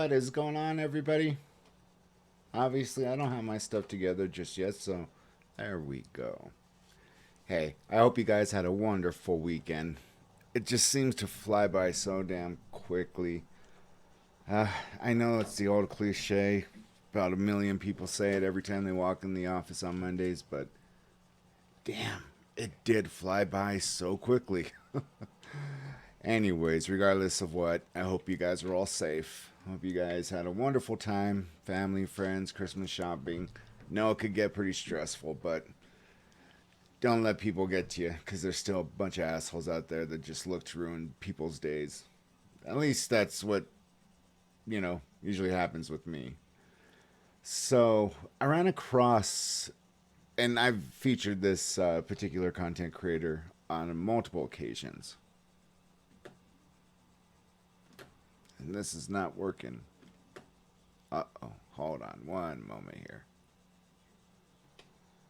What is going on, everybody? Obviously, I don't have my stuff together just yet, so there we go. Hey, I hope you guys had a wonderful weekend. It just seems to fly by so damn quickly. Uh, I know it's the old cliche. About a million people say it every time they walk in the office on Mondays, but damn, it did fly by so quickly. Anyways, regardless of what, I hope you guys are all safe. Hope you guys had a wonderful time, family, friends, Christmas shopping. No, it could get pretty stressful, but don't let people get to you because there's still a bunch of assholes out there that just look to ruin people's days. At least that's what, usually happens with me. So I ran across, and I've featured this particular content creator on multiple occasions. And this is not working. Uh oh. Hold on one moment here.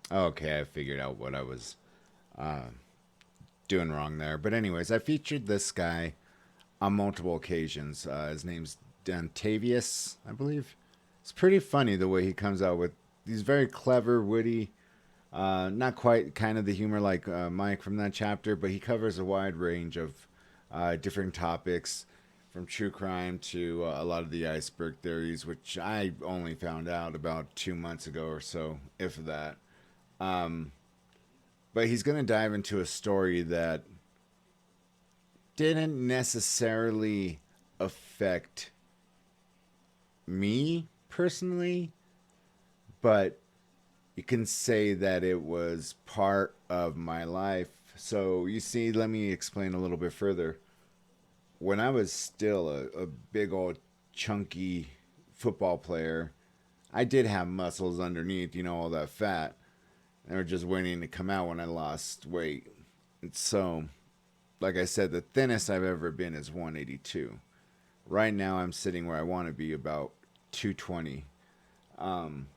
Okay, I figured out what I was uh, doing wrong there. But, anyways, I featured this guy on multiple occasions. His name's Dantavius, I believe. It's pretty funny the way he comes out with these very clever, witty, not quite kind of the humor like Mike from that chapter, but he covers a wide range of different topics from true crime to a lot of the iceberg theories, which I only found out about 2 months ago or so, if that. Um, but he's going to dive into a story that didn't necessarily affect me personally, but you can say that it was part of my life. So, you see, let me explain a little bit further. When I was still a big old chunky football player, I did have muscles underneath, all that fat. They were just waiting to come out when I lost weight. And so, like I said, the thinnest I've ever been is 182. Right now, I'm sitting where I want to be, about 220. Um,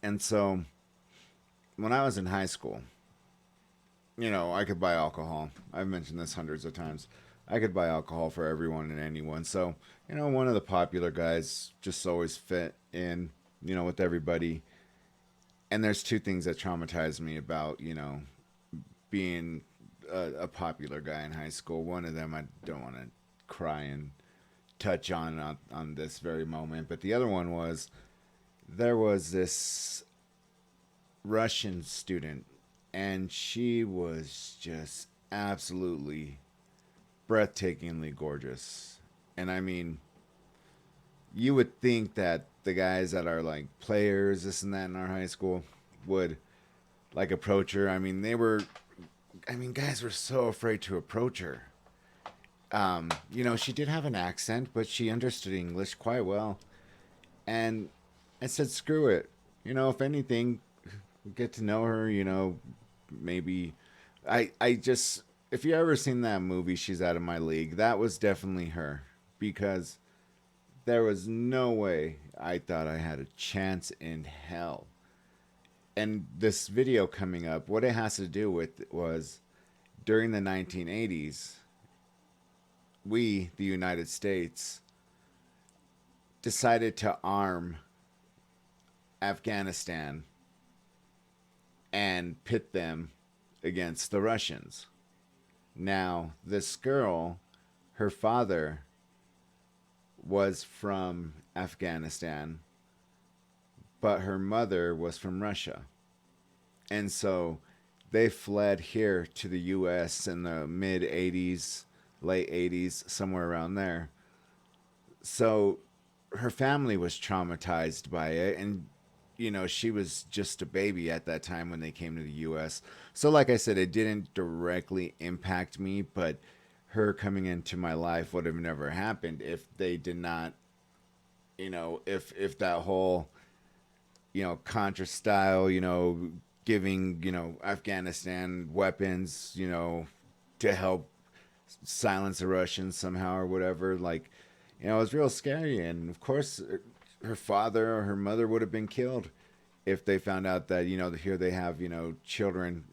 and so, when I was in high school, I could buy alcohol. I've mentioned this hundreds of times. I could buy alcohol for everyone and anyone. So, one of the popular guys just always fit in, with everybody. And there's two things that traumatized me about, being a popular guy in high school. One of them I don't want to cry and touch on this very moment. But the other one was there was this Russian student, and she was just absolutely breathtakingly gorgeous. And I mean, you would think that the guys that are like players, this and that in our high school would like approach her. Guys were so afraid to approach her. She did have an accent, but she understood English quite well. And I said, screw it. If anything, get to know her, maybe I just if you ever seen that movie She's Out of My League, that was definitely her because there was no way I thought I had a chance in hell. And this video coming up, what it has to do with was during the 1980s, we, the United States, decided to arm Afghanistan and pit them against the Russians. Now, this girl, her father was from Afghanistan, but her mother was from Russia. And so they fled here to the US in the mid 80s, late 80s, somewhere around there. So her family was traumatized by it. And, she was just a baby at that time when they came to the US. So, like I said, it didn't directly impact me, but her coming into my life would have never happened if they did not, if that whole, Contra style, giving, Afghanistan weapons, to help silence the Russians somehow or whatever. Like, it was real scary. And of course, her father or her mother would have been killed if they found out that, here they have, children,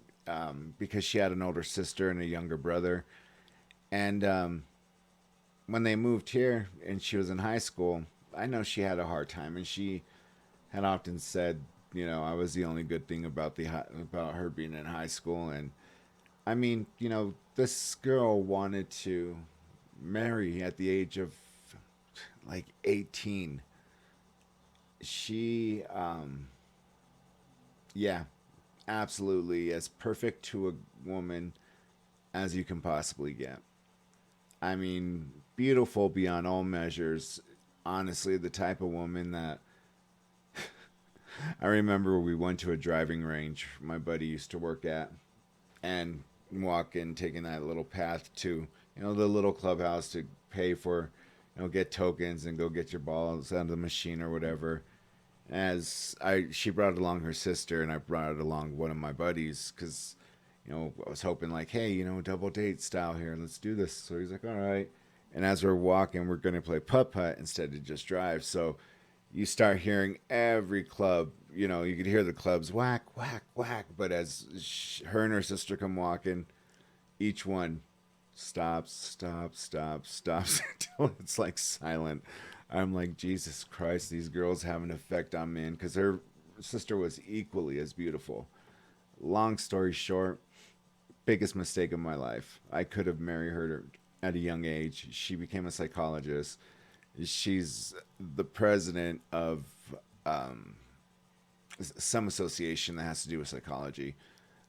because she had an older sister and a younger brother. And when they moved here and she was in high school, I know she had a hard time, and she had often said, I was the only good thing about about her being in high school. And I mean, this girl wanted to marry at the age of like 18. She, yeah, absolutely as perfect to a woman as you can possibly get. I mean, beautiful beyond all measures. Honestly, the type of woman that I remember we went to a driving range my buddy used to work at, and walk in, taking that little path to, the little clubhouse to pay for, get tokens and go get your balls out of the machine or whatever. She brought along her sister, and I brought along one of my buddies because, I was hoping like, hey, double date style here, let's do this. So he's like, all right. And as we're walking, we're gonna play putt putt instead of just drive. So you start hearing every club. You could hear the clubs whack, whack, whack. But as her and her sister come walking, each one stops, stops, stops, stops until it's like silent. I'm like, Jesus Christ, these girls have an effect on me, because her sister was equally as beautiful. Long story short, biggest mistake of my life. I could have married her at a young age. She became a psychologist. She's the president of um, some association that has to do with psychology,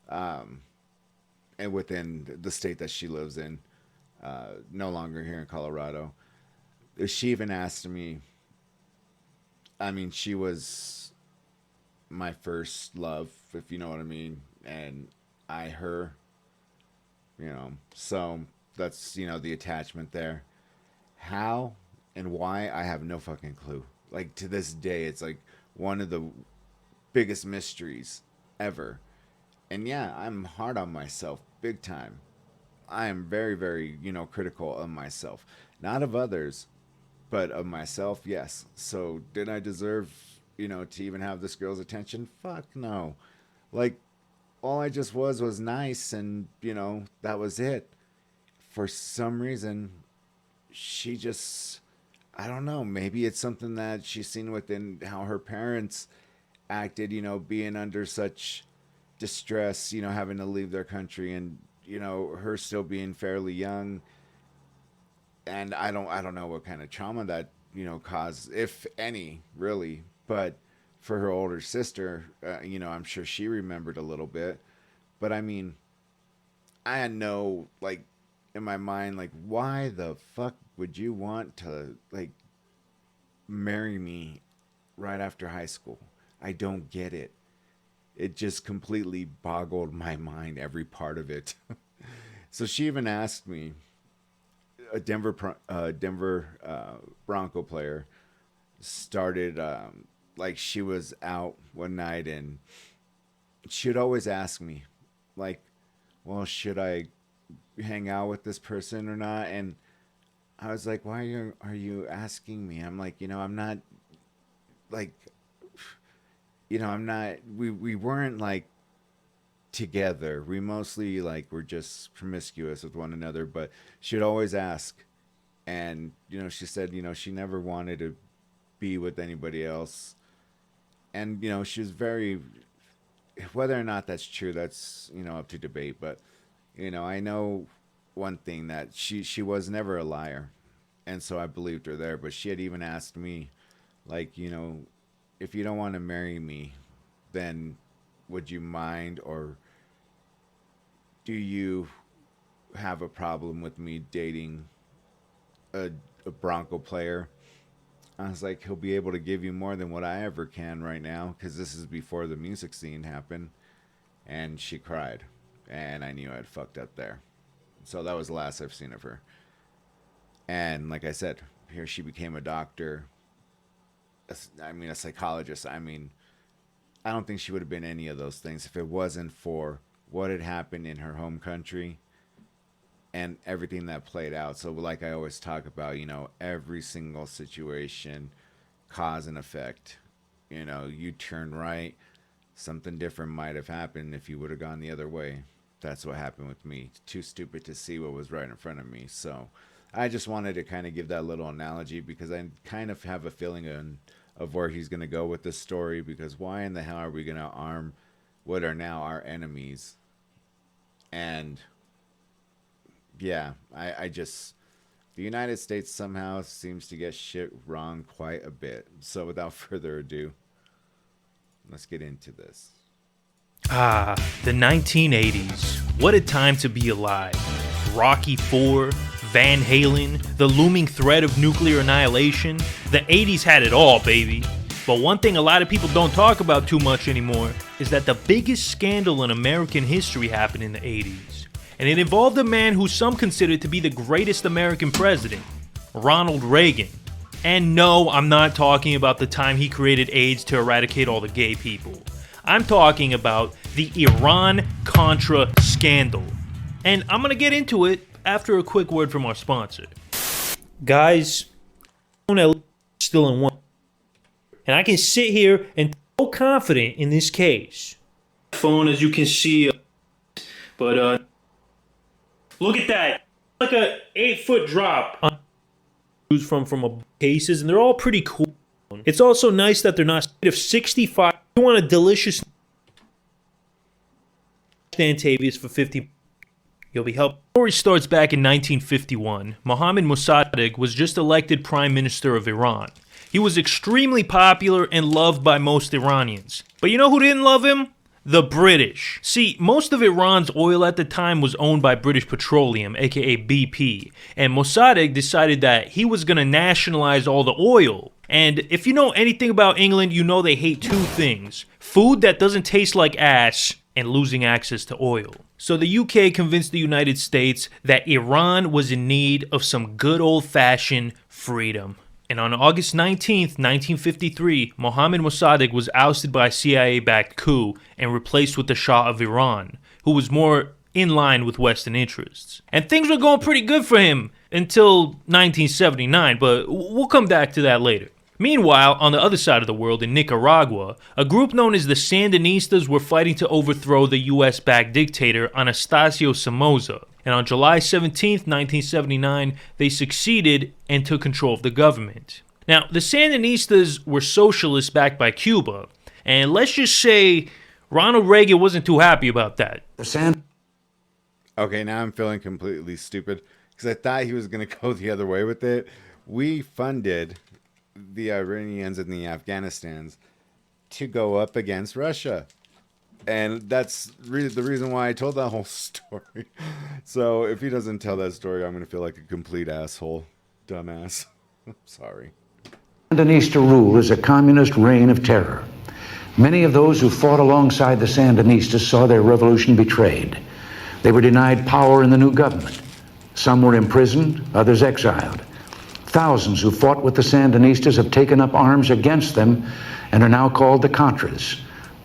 um, and within the state that she lives in, no longer here in Colorado. She even asked me. I mean, she was my first love, if you know what I mean, and I her. So that's the attachment there. How and why, I have no fucking clue. Like, to this day, it's like one of the biggest mysteries ever. And yeah, I'm hard on myself big time. I am very, very, critical of myself. Not of others, but of myself, yes. So did I deserve, to even have this girl's attention? Fuck no. Like, all I just was nice, and, that was it. For some reason, she just, I don't know, maybe it's something that she's seen within how her parents acted, being under such distress, having to leave their country, and, her still being fairly young. And I don't know what kind of trauma that, caused, if any, really. But for her older sister, I'm sure she remembered a little bit. But I mean, I had no, like, in my mind, like, why the fuck would you want to, like, marry me right after high school? I don't get it. It just completely boggled my mind, every part of it. So she even asked me, a Denver Bronco player started, like, she was out one night, and she'd always ask me, like, well, should I hang out with this person or not? And I was like, why are you asking me? I'm like, I'm not, like, I'm not. We weren't like together. We mostly, like, were just promiscuous with one another. But she'd always ask, and she said, she never wanted to be with anybody else. And she was very, whether or not that's true, that's up to debate. But I know one thing, that she was never a liar, and so I believed her there. But she had even asked me, like, if you don't want to marry me, then would you mind, or do you have a problem with me dating a, a Bronco player? I was like, he'll be able to give you more than what I ever can right now, because this is before the music scene happened. And she cried, and I knew I'd fucked up there. So that was the last I've seen of her. And like I said, here she became a doctor. I mean, a psychologist. I mean, I don't think she would have been any of those things if it wasn't for what had happened in her home country and everything that played out. So, like I always talk about, every single situation, cause and effect. You turn right, something different might have happened if you would have gone the other way. That's what happened with me. Too stupid to see what was right in front of me. So, I just wanted to kind of give that little analogy because I kind of have a feeling of where he's going to go with this story, because why in the hell are we going to arm what are now our enemies? And yeah, I just, the United States somehow seems to get shit wrong quite a bit. So without further ado, let's get into this. The 1980s. What a time to be alive. Rocky IV, Van Halen, the looming threat of nuclear annihilation. The 80s had it all, baby. But one thing a lot of people don't talk about too much anymore is that the biggest scandal in American history happened in the 80s. And it involved a man who some consider to be the greatest American president, Ronald Reagan. And no, I'm not talking about the time he created AIDS to eradicate all the gay people. I'm talking about the Iran-Contra scandal. And I'm gonna get into it after a quick word from our sponsor. Guys, still in one. And I can sit here and so confident in this case. Phone, as you can see, but look at that, like a 8-foot drop on from a cases, and they're all pretty cool. It's also nice that they're not of 65. You want a delicious Antavius for 50. You'll be helped. The story starts back in 1951. Mohammad Mossadegh was just elected Prime Minister of Iran. He was extremely popular and loved by most Iranians. But you know who didn't love him? The British. See, most of Iran's oil at the time was owned by British Petroleum, aka BP, and Mossadegh decided that he was going to nationalize all the oil. And if you know anything about England, you know they hate two things: food that doesn't taste like ass and losing access to oil. So the UK convinced the United States that Iran was in need of some good old-fashioned freedom. And on August 19th, 1953, Mohammad Mossadegh was ousted by a CIA-backed coup and replaced with the Shah of Iran, who was more in line with Western interests. And things were going pretty good for him until 1979, but we'll come back to that later. Meanwhile, on the other side of the world, in Nicaragua, a group known as the Sandinistas were fighting to overthrow the US-backed dictator Anastasio Somoza. And on July 17th, 1979, they succeeded and took control of the government. Now, the Sandinistas were socialists backed by Cuba, and let's just say Ronald Reagan wasn't too happy about that. Okay, now I'm feeling completely stupid because I thought he was going to go the other way with it. We funded the Iranians and the Afghanistans to go up against Russia. And that's the reason why I told that whole story. So if he doesn't tell that story, I'm going to feel like a complete asshole. Dumbass. I'm sorry. Sandinista rule is a communist reign of terror. Many of those who fought alongside the Sandinistas saw their revolution betrayed. They were denied power in the new government. Some were imprisoned, others exiled. Thousands who fought with the Sandinistas have taken up arms against them and are now called the Contras.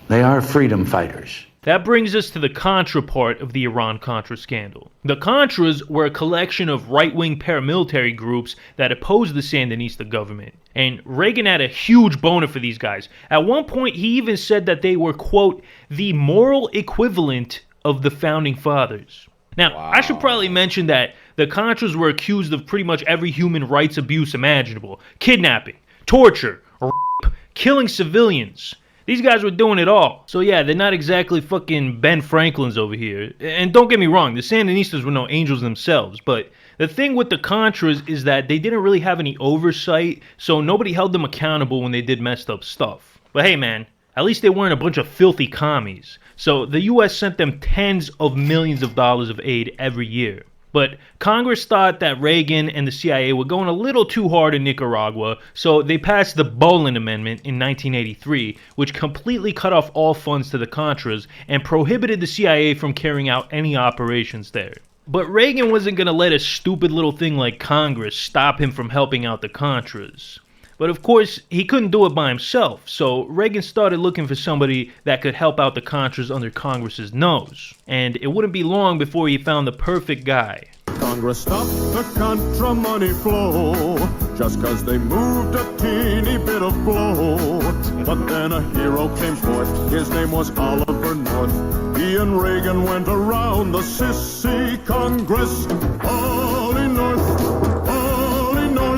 They are freedom fighters. That brings us to the Contra part of the Iran-Contra scandal. The Contras were a collection of right-wing paramilitary groups that opposed the Sandinista government. And Reagan had a huge boner for these guys. At one point, he even said that they were, quote, the moral equivalent of the Founding Fathers. Now, wow. I should probably mention that the Contras were accused of pretty much every human rights abuse imaginable. Kidnapping, torture, rape, killing civilians. These guys were doing it all. So yeah, they're not exactly fucking Ben Franklins over here. And don't get me wrong, the Sandinistas were no angels themselves. But the thing with the Contras is that they didn't really have any oversight, so nobody held them accountable when they did messed up stuff. But hey man, at least they weren't a bunch of filthy commies. So the US sent them tens of millions of dollars of aid every year. But Congress thought that Reagan and the CIA were going a little too hard in Nicaragua, so they passed the Bolin Amendment in 1983, which completely cut off all funds to the Contras and prohibited the CIA from carrying out any operations there. But Reagan wasn't going to let a stupid little thing like Congress stop him from helping out the Contras. But of course, he couldn't do it by himself, so Reagan started looking for somebody that could help out the Contras under Congress's nose. And it wouldn't be long before he found the perfect guy. Congress stopped the Contra money flow, just cause they moved a teeny bit of blow. But then a hero came forth, his name was Oliver North. He and Reagan went around the sissy Congress, Ollie North.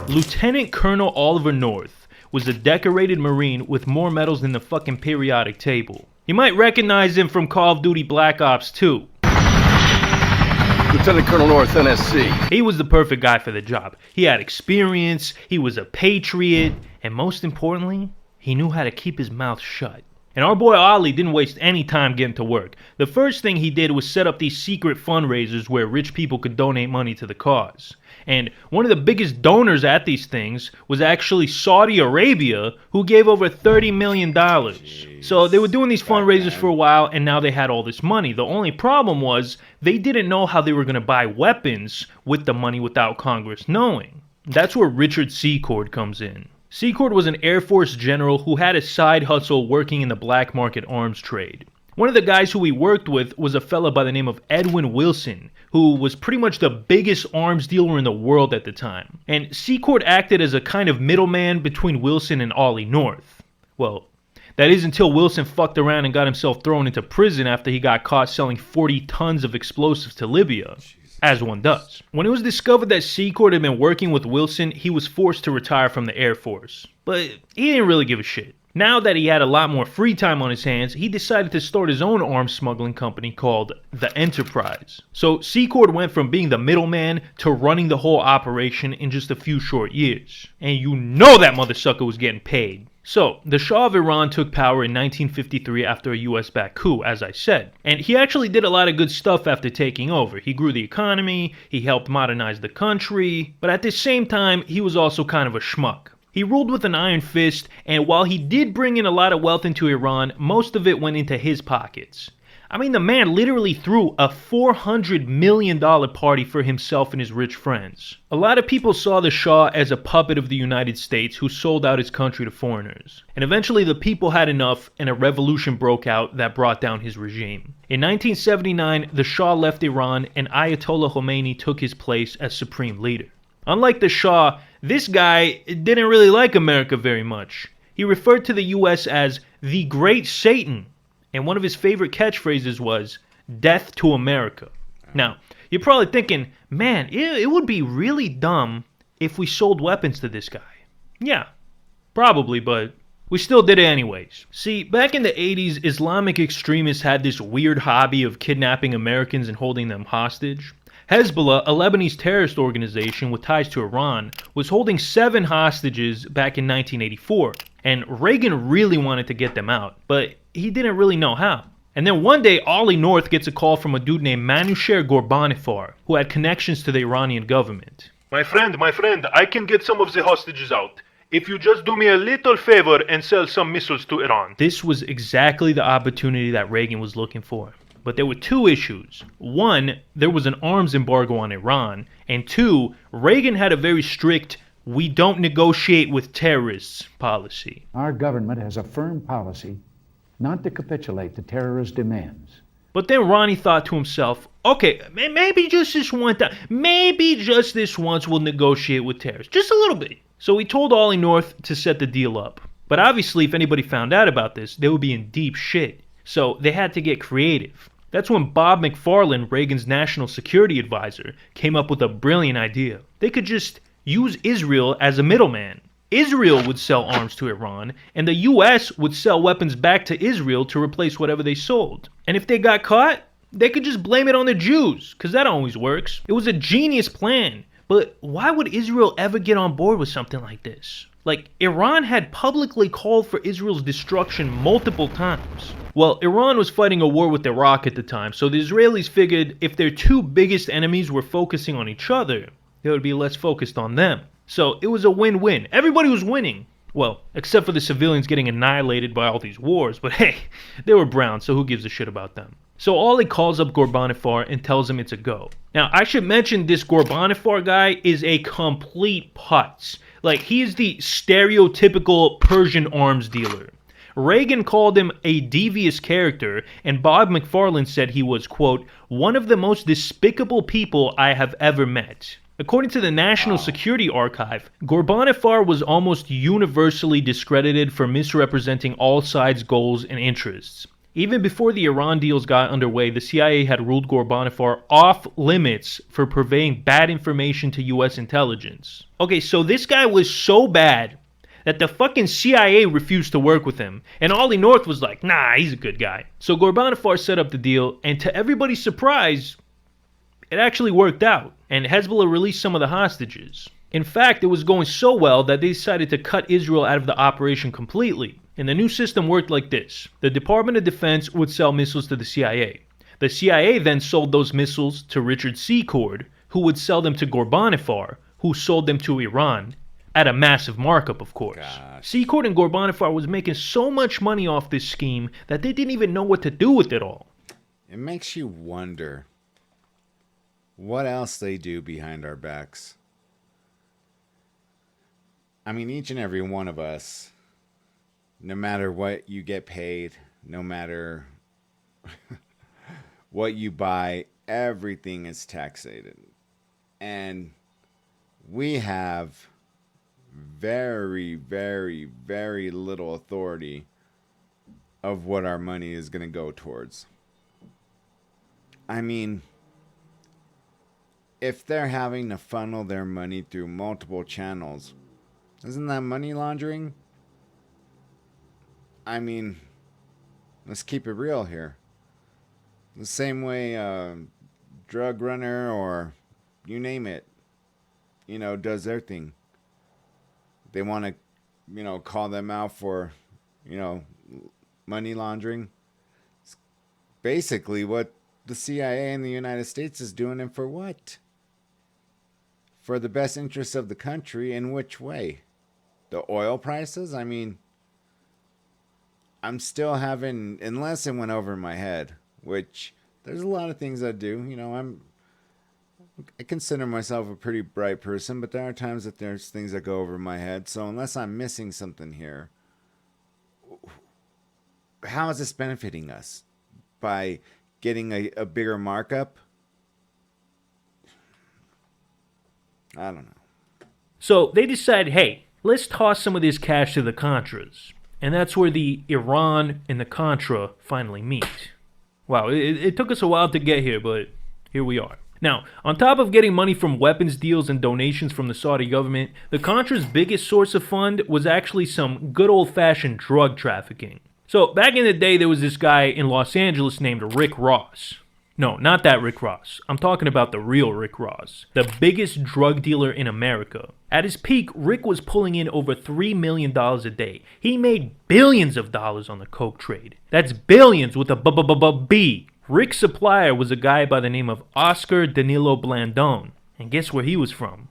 Lieutenant Colonel Oliver North was a decorated Marine with more medals than the fucking periodic table. You might recognize him from Call of Duty Black Ops 2. Lieutenant Colonel North, NSC. He was the perfect guy for the job. He had experience, he was a patriot, and most importantly, he knew how to keep his mouth shut. And our boy Ollie didn't waste any time getting to work. The first thing he did was set up these secret fundraisers where rich people could donate money to the cause. And one of the biggest donors at these things was actually Saudi Arabia, who gave over $30 million. Jeez, so they were doing these fundraisers for a while, and now they had all this money. The only problem was they didn't know how they were going to buy weapons with the money without Congress knowing. That's where Richard Secord comes in. Secord was an Air Force general who had a side hustle working in the black market arms trade. One of the guys who he worked with was a fella by the name of Edwin Wilson, who was pretty much the biggest arms dealer in the world at the time. And Secord acted as a kind of middleman between Wilson and Ollie North. Well, that is until Wilson fucked around and got himself thrown into prison after he got caught selling 40 tons of explosives to Libya. As one does. When it was discovered that Secord had been working with Wilson, he was forced to retire from the Air Force. But he didn't really give a shit. Now that he had a lot more free time on his hands, he decided to start his own arms smuggling company called the Enterprise. So Secord went from being the middleman to running the whole operation in just a few short years. And you know that mother sucker was getting paid. So, the Shah of Iran took power in 1953 after a US-backed coup, as I said. And he actually did a lot of good stuff after taking over. He grew the economy, he helped modernize the country, but at the same time, he was also kind of a schmuck. He ruled with an iron fist, and while he did bring in a lot of wealth into Iran, most of it went into his pockets. I mean, the man literally threw a $400 million party for himself and his rich friends. A lot of people saw the Shah as a puppet of the United States who sold out his country to foreigners. And eventually the people had enough and a revolution broke out that brought down his regime. In 1979, the Shah left Iran and Ayatollah Khomeini took his place as supreme leader. Unlike the Shah, this guy didn't really like America very much. He referred to the US as the Great Satan. And one of his favorite catchphrases was, "Death to America." Now, you're probably thinking, man, it would be really dumb if we sold weapons to this guy. Yeah, probably, but we still did it anyways. See, back in the 80s, Islamic extremists had this weird hobby of kidnapping Americans and holding them hostage. Hezbollah, a Lebanese terrorist organization with ties to Iran, was holding 7 hostages back in 1984. And Reagan really wanted to get them out, but he didn't really know how. And then one day, Ollie North gets a call from a dude named Manouchehr Ghorbanifar, who had connections to the Iranian government. My friend, I can get some of the hostages out. If you just do me a little favor and sell some missiles to Iran. This was exactly the opportunity that Reagan was looking for. But there were 2 issues. 1, there was an arms embargo on Iran. And 2, Reagan had a very strict "we don't negotiate with terrorists" policy. Our government has a firm policy not to capitulate to terrorist demands. But then Ronnie thought to himself, okay, maybe just this one time, maybe just this once we'll negotiate with terrorists. Just a little bit. So he told Ollie North to set the deal up. But obviously, if anybody found out about this, they would be in deep shit. So they had to get creative. That's when Bob McFarlane, Reagan's national security advisor, came up with a brilliant idea. They could just use Israel as a middleman. Israel would sell arms to Iran, and the US would sell weapons back to Israel to replace whatever they sold. And if they got caught, they could just blame it on the Jews, because that always works. It was a genius plan, but why would Israel ever get on board with something like this? Like, Iran had publicly called for Israel's destruction multiple times. Well, Iran was fighting a war with Iraq at the time, so the Israelis figured if their 2 biggest enemies were focusing on each other, they would be less focused on them. So it was a win-win. Everybody was winning. Well, except for the civilians getting annihilated by all these wars, but hey, they were brown, so who gives a shit about them? So Ollie calls up Ghorbanifar and tells him it's a go. Now, I should mention this Ghorbanifar guy is a complete putz. Like, he is the stereotypical Persian arms dealer. Reagan called him a devious character, and Bob McFarlane said he was, quote, "one of the most despicable people I have ever met." According to the National Security Archive, Ghorbanifar was almost universally discredited for misrepresenting all sides' goals and interests. Even before the Iran deals got underway, the CIA had ruled Ghorbanifar off limits for purveying bad information to US intelligence. Okay, so this guy was so bad that the fucking CIA refused to work with him, and Ollie North was like, nah, he's a good guy. So Ghorbanifar set up the deal, and to everybody's surprise, it actually worked out, and Hezbollah released some of the hostages. In fact, it was going so well that they decided to cut Israel out of the operation completely. And the new system worked like this. The Department of Defense would sell missiles to the CIA. The CIA then sold those missiles to Richard Secord, who would sell them to Ghorbanifar, who sold them to Iran, at a massive markup, of course. Secord and Ghorbanifar was making so much money off this scheme that they didn't even know what to do with it all. It makes you wonder what else they do behind our backs. I mean, each and every one of us, no matter what you get paid, no matter what you buy, everything is taxated. And we have very, very, very little authority of what our money is going to go towards. I mean, if they're having to funnel their money through multiple channels, isn't that money laundering? I mean, let's keep it real here. The same way a drug runner or you name it, does their thing. They want to, call them out for, money laundering. It's basically what the CIA in the United States is doing, and for what? For the best interests of the country. In which way? The oil prices? I mean, I'm still having, unless it went over my head, which there's a lot of things I do. I consider myself a pretty bright person, but there are times that there's things that go over my head. So unless I'm missing something here, how is this benefiting us? By getting a bigger markup? I don't know. So they decide, hey, let's toss some of this cash to the Contras. And that's where the Iran and the Contra finally meet. Wow, it took us a while to get here, but here we are. Now, on top of getting money from weapons deals and donations from the Saudi government, the Contra's biggest source of fund was actually some good old-fashioned drug trafficking. So, back in the day, there was this guy in Los Angeles named Rick Ross. No, not that Rick Ross. I'm talking about the real Rick Ross, the biggest drug dealer in America. At his peak, Rick was pulling in over $3 million a day. He made billions of dollars on the coke trade. That's billions with a B. Rick's supplier was a guy by the name of Oscar Danilo Blandón. And guess where he was from?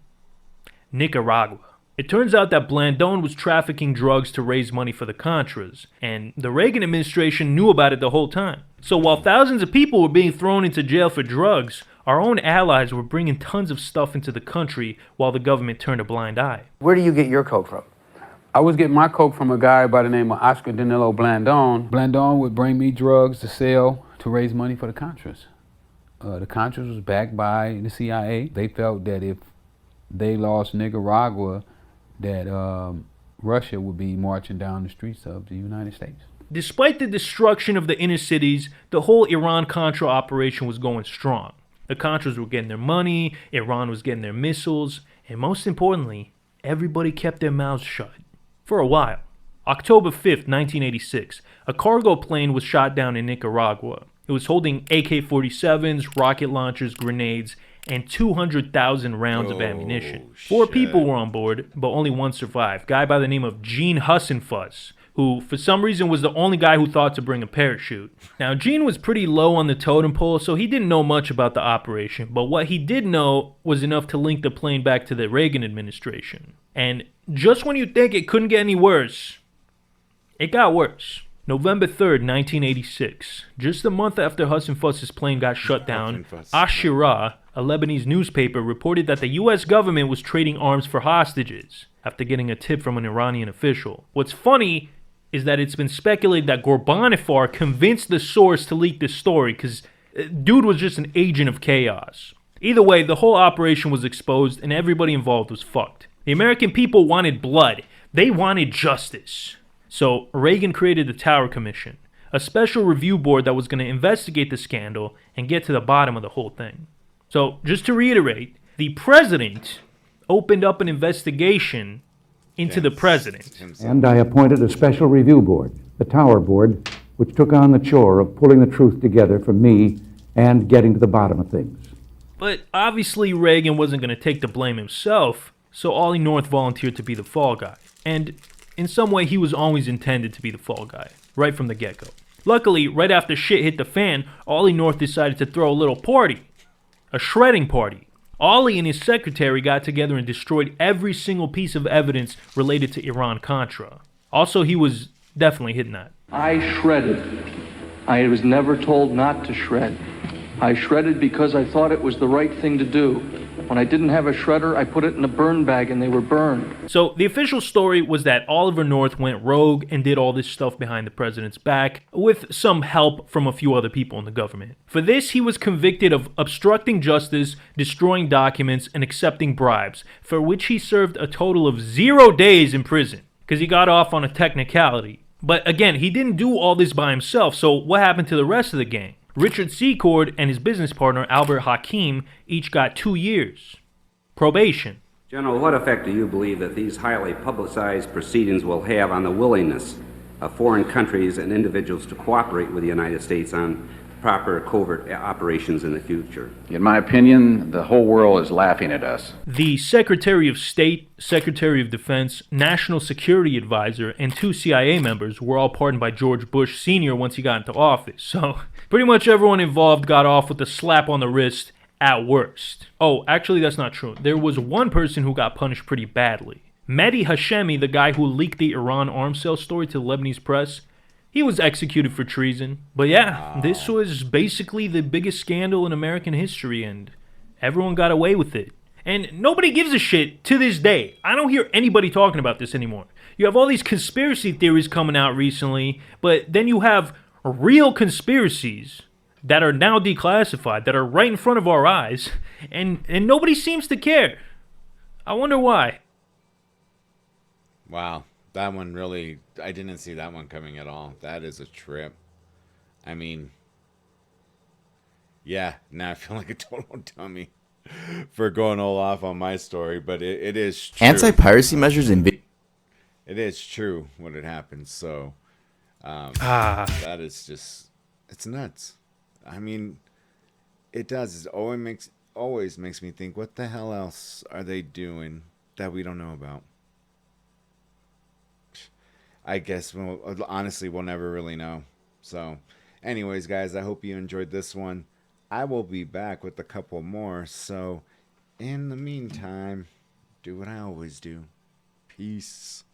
Nicaragua. It turns out that Blandón was trafficking drugs to raise money for the Contras, and the Reagan administration knew about it the whole time. So while thousands of people were being thrown into jail for drugs, our own allies were bringing tons of stuff into the country while the government turned a blind eye. Where do you get your coke from? I was getting my coke from a guy by the name of Oscar Danilo Blandón. Blandón would bring me drugs to sell to raise money for the Contras. The Contras was backed by the CIA. They felt that if they lost Nicaragua, that Russia would be marching down the streets of the United States. Despite the destruction of the inner cities, the whole Iran-Contra operation was going strong. The Contras were getting their money, Iran was getting their missiles, and most importantly, everybody kept their mouths shut. For a while. October 5th, 1986, a cargo plane was shot down in Nicaragua. It was holding AK-47s, rocket launchers, grenades, and 200,000 rounds of ammunition. 4 people were on board, but only one survived. A guy by the name of Gene Hussenfuss, who for some reason was the only guy who thought to bring a parachute. Now, Gene was pretty low on the totem pole, so he didn't know much about the operation, but what he did know was enough to link the plane back to the Reagan administration. And just when you think it couldn't get any worse, it got worse. November 3rd, 1986, just a month after Hussenfuss's plane got shut down, Ashira, a Lebanese newspaper, reported that the U.S. government was trading arms for hostages after getting a tip from an Iranian official. What's funny is that it's been speculated that Ghorbanifar convinced the source to leak this story because dude was just an agent of chaos. Either way, the whole operation was exposed and everybody involved was fucked. The American people wanted blood. They wanted justice. So Reagan created the Tower Commission, a special review board that was going to investigate the scandal and get to the bottom of the whole thing. So, just to reiterate, the president opened up an investigation into the president. And I appointed a special review board, the Tower Board, which took on the chore of pulling the truth together for me and getting to the bottom of things. But obviously Reagan wasn't going to take the blame himself, so Ollie North volunteered to be the fall guy. And in some way, he was always intended to be the fall guy, right from the get-go. Luckily, right after shit hit the fan, Ollie North decided to throw a little party. A shredding party. Ollie and his secretary got together and destroyed every single piece of evidence related to Iran-Contra. Also, he was definitely hitting that. I shredded. I was never told not to shred. I shredded because I thought it was the right thing to do. When I didn't have a shredder, I put it in a burn bag and they were burned. So the official story was that Oliver North went rogue and did all this stuff behind the president's back with some help from a few other people in the government. For this, he was convicted of obstructing justice, destroying documents, and accepting bribes, for which he served a total of 0 days in prison, because he got off on a technicality. But again, he didn't do all this by himself, so what happened to the rest of the gang? Richard Secord and his business partner Albert Hakim each got 2 years. Probation. General, what effect do you believe that these highly publicized proceedings will have on the willingness of foreign countries and individuals to cooperate with the United States on proper covert operations in the future? In my opinion, the whole world is laughing at us. The Secretary of State, Secretary of Defense, National Security Advisor, and 2 CIA members were all pardoned by George Bush Sr. once he got into office. So, pretty much everyone involved got off with a slap on the wrist at worst. Oh, actually that's not true. There was one person who got punished pretty badly. Mehdi Hashemi, the guy who leaked the Iran arms sale story to the Lebanese press, he was executed for treason. But yeah, this was basically the biggest scandal in American history, and everyone got away with it. And nobody gives a shit to this day. I don't hear anybody talking about this anymore. You have all these conspiracy theories coming out recently, but then you have real conspiracies that are now declassified, that are right in front of our eyes, and nobody seems to care. I wonder why. Wow. That one really, I didn't see that one coming at all. That is a trip. I mean, yeah, now I feel like a total dummy for going all off on my story, but it is true. Anti-piracy measures in It is true what had happened, so that is just, it's nuts. I mean, it does. It always makes me think, what the hell else are they doing that we don't know about? I guess honestly, we'll never really know. So anyways, guys, I hope you enjoyed this one. I will be back with a couple more. So in the meantime, do what I always do. Peace.